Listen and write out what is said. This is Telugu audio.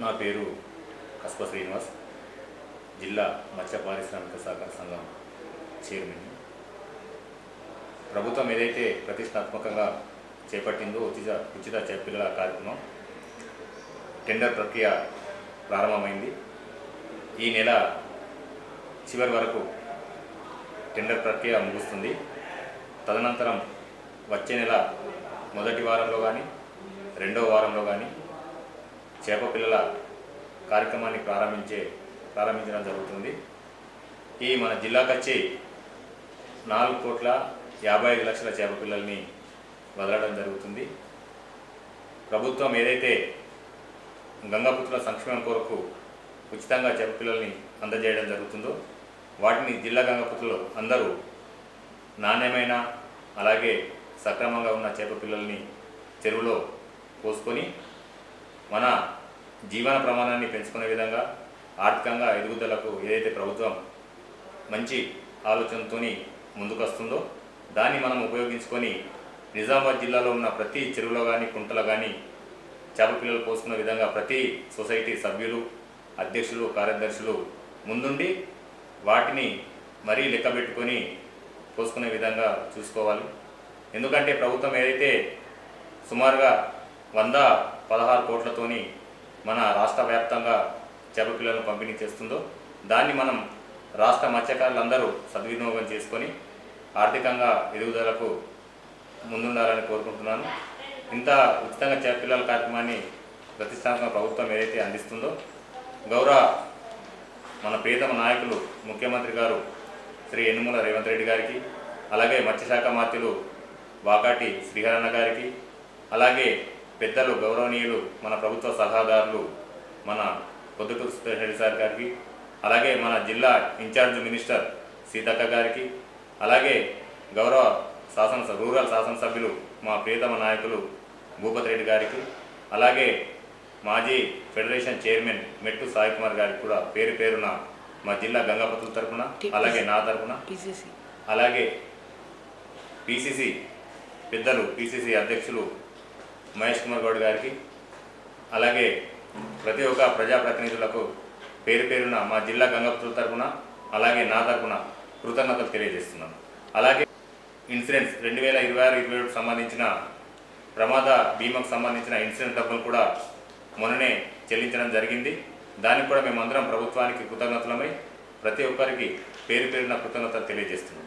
నా పేరు కస్ప శ్రీనివాస్, జిల్లా మత్స్య పారిశ్రామిక సహకార సంఘం చైర్మన్. ప్రభుత్వం ఏదైతే ప్రతిష్టాత్మకంగా చేపట్టిందో ఉచిత పిల్లల కార్యక్రమం టెండర్ ప్రక్రియ ప్రారంభమైంది. ఈ నెల చివరి వరకు టెండర్ ప్రక్రియ ముగుస్తుంది. తదనంతరం వచ్చే నెల మొదటి వారంలో కానీ రెండవ వారంలో కానీ చేప పిల్లల కార్యక్రమాన్ని ప్రారంభించడం జరుగుతుంది. ఈ మన జిల్లాకు వచ్చి 4,55,00,000 చేప పిల్లల్ని వదలడం జరుగుతుంది. ప్రభుత్వం ఏదైతే గంగపుత్రుల సంక్షేమం కొరకు ఉచితంగా చేప పిల్లల్ని అందజేయడం జరుగుతుందో వాటిని జిల్లా గంగపుత్రులు అందరూ నాణ్యమైన అలాగే సక్రమంగా ఉన్న చేప పిల్లల్ని చెరువులో పోసుకొని మన జీవన ప్రమాణాన్ని పెంచుకునే విధంగా ఆర్థికంగా ఎదుగుదలకు ఏదైతే ప్రభుత్వం మంచి ఆలోచనతో ముందుకొస్తుందో దాన్ని మనం ఉపయోగించుకొని నిజామాబాద్ జిల్లాలో ఉన్న ప్రతి చెరువులో కానీ కుంటలో కానీ చేప పిల్లలు పోసుకునే విధంగా ప్రతి సొసైటీ సభ్యులు, అధ్యక్షులు, కార్యదర్శులు ముందుండి వాటిని మరీ లెక్కబెట్టుకొని పోసుకునే విధంగా చూసుకోవాలి. ఎందుకంటే ప్రభుత్వం ఏదైతే సుమారుగా 116 కోట్లతోని మన రాష్ట్ర వ్యాప్తంగా చేప పిల్లలను పంపిణీ చేస్తుందో దాన్ని మనం రాష్ట్ర మత్స్యకారులందరూ సద్వినియోగం చేసుకొని ఆర్థికంగా ఎదుగుదలకు ముందుండాలని కోరుకుంటున్నాను. ఇంత ఉచితంగా చేప పిల్లల కార్యక్రమాన్ని ప్రతిష్టాత్మక ప్రభుత్వం ఏదైతే అందిస్తుందో గౌరవ మన ప్రియతమ నాయకులు ముఖ్యమంత్రి గారు శ్రీ యనుమల రేవంత్ రెడ్డి గారికి, అలాగే మత్స్యశాఖ మంత్రులు వాకాటి శ్రీహరణ గారికి, అలాగే పెద్దలు గౌరవనీయులు మన ప్రభుత్వ సలహాదారులు మన పొద్దుటూరు రెడ్డి సార్ గారికి, అలాగే మన జిల్లా ఇన్ఛార్జ్ మినిస్టర్ సీతక్క గారికి, అలాగే గౌరవ రూరల్ శాసనసభ్యులు మా ప్రియతమ నాయకులు భూపతి రెడ్డి గారికి, అలాగే మాజీ ఫెడరేషన్ చైర్మన్ మెట్టు సాయి కుమార్ గారికి కూడా పేరు పేరున మా జిల్లా గంగాపతుల తరఫున అలాగే నా తరఫున అలాగే పిసిసి పెద్దలు పిసిసి అధ్యక్షులు మహేష్ కుమార్ గౌడ్ గారికి, అలాగే ప్రతి ఒక్క ప్రజాప్రతినిధులకు పేరు పేరున మా జిల్లా గంగాపతుల తరఫున అలాగే నా తరఫున కృతజ్ఞతలు తెలియజేస్తున్నాను. అలాగే ఇన్సూరెన్స్ 2026-27 సంబంధించిన ప్రమాద బీమాకు సంబంధించిన ఇన్సూరెన్స్ డబ్బులు కూడా మొన్ననే చెల్లించడం జరిగింది. దానికి కూడా మేమందరం ప్రభుత్వానికి కృతజ్ఞతలమై ప్రతి ఒక్కరికి పేరు పేరున కృతజ్ఞతలు తెలియజేస్తున్నాం.